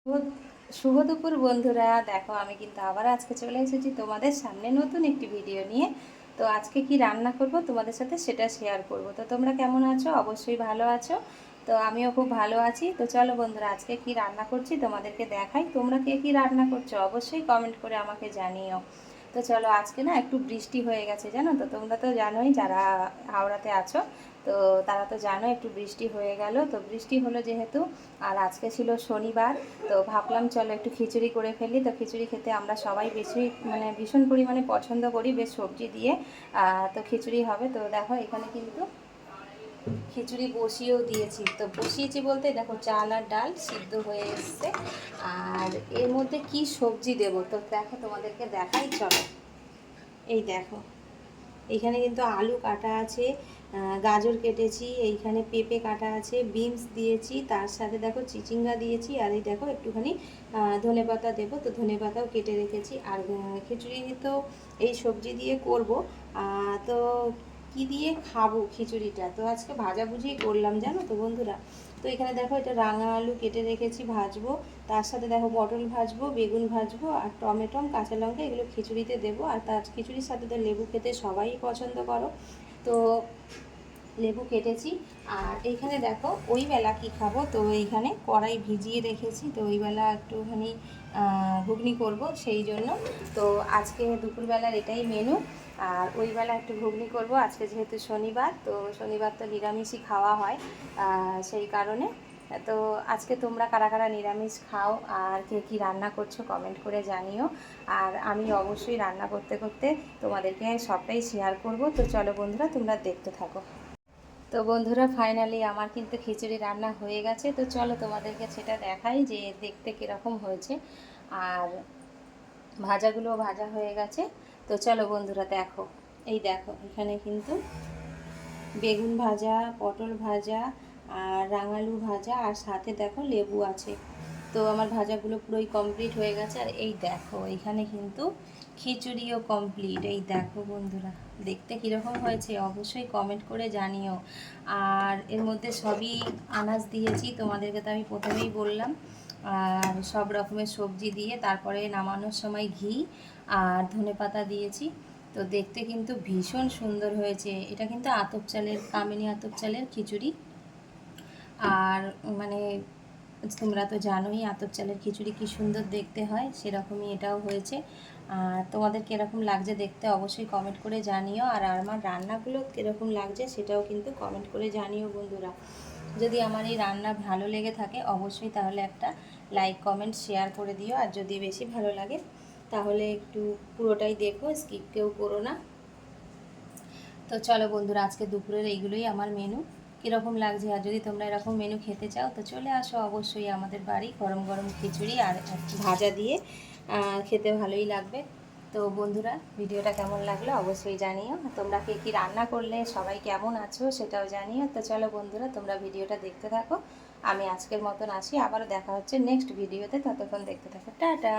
শুভ শুভ দুপুর বন্ধুরা, দেখো আমি কিন্তু আবার আজকে চলে এসেছি তোমাদের সামনে নতুন একটি ভিডিও নিয়ে। তো আজকে কি রান্না করব তোমাদের সাথে সেটা শেয়ার করব। তো তোমরা কেমন আছো? অবশ্যই ভালো আছো। তো আমিও খুব ভালো আছি। তো চলো বন্ধুরা, আজকে কি রান্না করছি তোমাদেরকে দেখাই। তোমরা কে কি রান্না করছো অবশ্যই কমেন্ট করে আমাকে জানিও। তো চলো, আজকে না একটু বৃষ্টি হয়ে গেছে, জানো তো? তোমরা তো জানোই, যারা হাওড়াতে আছো তো তারা তো জানো একটু বৃষ্টি হয়ে গেল। তো বৃষ্টি হলো যেহেতু, আর আজকে ছিল শনিবার, তো ভাবলাম চলো একটু খিচুড়ি করে ফেলি। তো খিচুড়ি খেতে আমরা সবাই বেশি ভীষণ পরিমাণে পছন্দ করি, বেশ সবজি দিয়ে। তো খিচুড়ি হবে। তো দেখো এখানে কিন্তু খিচুড়ি বসিয়েও দিয়েছি। তো বসিয়েছি বলতে দেখো, চাল আর ডাল সিদ্ধ হয়ে এসছে। আর এর মধ্যে কি সবজি দেব তো দেখো, তোমাদেরকে দেখাই চলো। এই দেখো, এইখানে কিন্তু আলু কাটা আছে, গাজর কেটেছি, এইখানে পেঁপে কাটা আছে, বিনস দিয়েছি, তার সাথে দেখো চিচিঙ্গা দিয়েছি, আর এই দেখো একটুখানি ধনেপাতা দেবো, তো ধনেপাতাও কেটে রেখেছি। আর খিচুড়ি তো এই সবজি দিয়ে করব। তো কি দিয়ে খাবো খিচুড়িটা, তো আজকে ভাজাভুজি করলাম, জানো তো বন্ধুরা। তো এখানে দেখো, এটা রাঙা আলু কেটে রেখেছি, ভাজবো। তার সাথে দেখো পটল ভাজবো, বেগুন ভাজবো, আর টমেটো কাঁচা লঙ্কা এগুলো খিচুড়িতে দেবো। আর তার খিচুড়ির সাথে তো লেবু খেতে সবাই পছন্দ করো, তো লেবু কেটেছি। আর এইখানে দেখো ওই বেলা কী খাবো, তো এইখানে কড়াই ভিজিয়ে রেখেছি, তো ওই বেলা একটুখানি ঘুগনি করব সেই জন্য। তো আজকে দুপুরবেলার এটাই মেনু। আর ওই বেলা একটু ঘুগনি করব, আজকে যেহেতু শনিবার, তো শনিবার তো নিরামিষই খাওয়া হয়, সেই কারণে। তো আজকে তোমরা কারা কারা নিরামিষ খাও আর কে কী রান্না করছো কমেন্ট করে জানিও। আর আমি অবশ্যই রান্না করতে করতে তোমাদেরকে সবটাই শেয়ার করব। তো চলো বন্ধুরা, তোমরা দেখতে থাকো। তো বন্ধুরা, ফাইনালি আমার কিন্তু খিচুড়ি রান্না হয়ে গেছে। তো চলো তোমাদেরকে সেটা দেখাই যে দেখতে কীরকম হয়েছে। আর ভাজাগুলো ভাজা হয়ে গেছে। তো চলো বন্ধুরা দেখো, এই দেখো এখানে কিন্তু বেগুন ভাজা, পটল ভাজা, আর রাঙালু ভাজা, আর সাথে দেখো লেবু আছে। তো আমার ভাজাগুলো পুরোই কমপ্লিট হয়ে গেছে। আর এই দেখো এখানে কিন্তু খিচুড়িও কমপ্লিট। এই দেখো বন্ধুরা, দেখতে কীরকম হয়েছে অবশ্যই কমেন্ট করে জানিও। আর এর মধ্যে সবই আনাজ দিয়েছি, তোমাদেরকে তো আমি প্রথমেই বললাম। আর সব রকমের সবজি দিয়ে তারপরে নামানোর সময় ঘি আর ধনেপাতা দিয়েছি। তো দেখতে কিন্তু ভীষণ সুন্দর হয়েছে। এটা কিন্তু আতপ চালের, কামিনী আতপ চালের খিচুড়ি। আর তোমরা তো জানোই আতপ চালের খিচুড়ি কী সুন্দর দেখতে হয়, সেরকমই এটাও হয়েছে। আর তোমাদের কীরকম লাগছে দেখতে অবশ্যই কমেন্ট করে জানিও। আর আমার রান্নাগুলো কীরকম লাগছে সেটাও কিন্তু কমেন্ট করে জানিও বন্ধুরা। যদি আমার এই রান্না ভালো লেগে থাকে অবশ্যই তাহলে একটা লাইক কমেন্ট শেয়ার করে দিও। আর যদি বেশি ভালো লাগে তাহলে একটু পুরোটাই দেখো, স্কিপ কেউ করো না। তো চলো বন্ধুরা, আজকে দুপুরের এইগুলোই আমার মেনু। কীরকম লাগছে, আর যদি তোমরা এরকম মেনু খেতে চাও তো চলে আসো অবশ্যই আমাদের বাড়ি। গরম গরম খিচুড়ি আর ভাজা দিয়ে খেতে ভালোই লাগবে। তো বন্ধুরা, ভিডিওটা কেমন লাগলো অবশ্যই জানিও। তোমরা কে কী রান্না করলে, সবাই কেমন আছো সেটাও জানিও। তো চলো বন্ধুরা, তোমরা ভিডিওটা দেখতে থাকো। আমি আজকের মতন আসি, আবারও দেখা হচ্ছে নেক্সট ভিডিওতে। ততক্ষণ দেখতে থাকো, টাটা।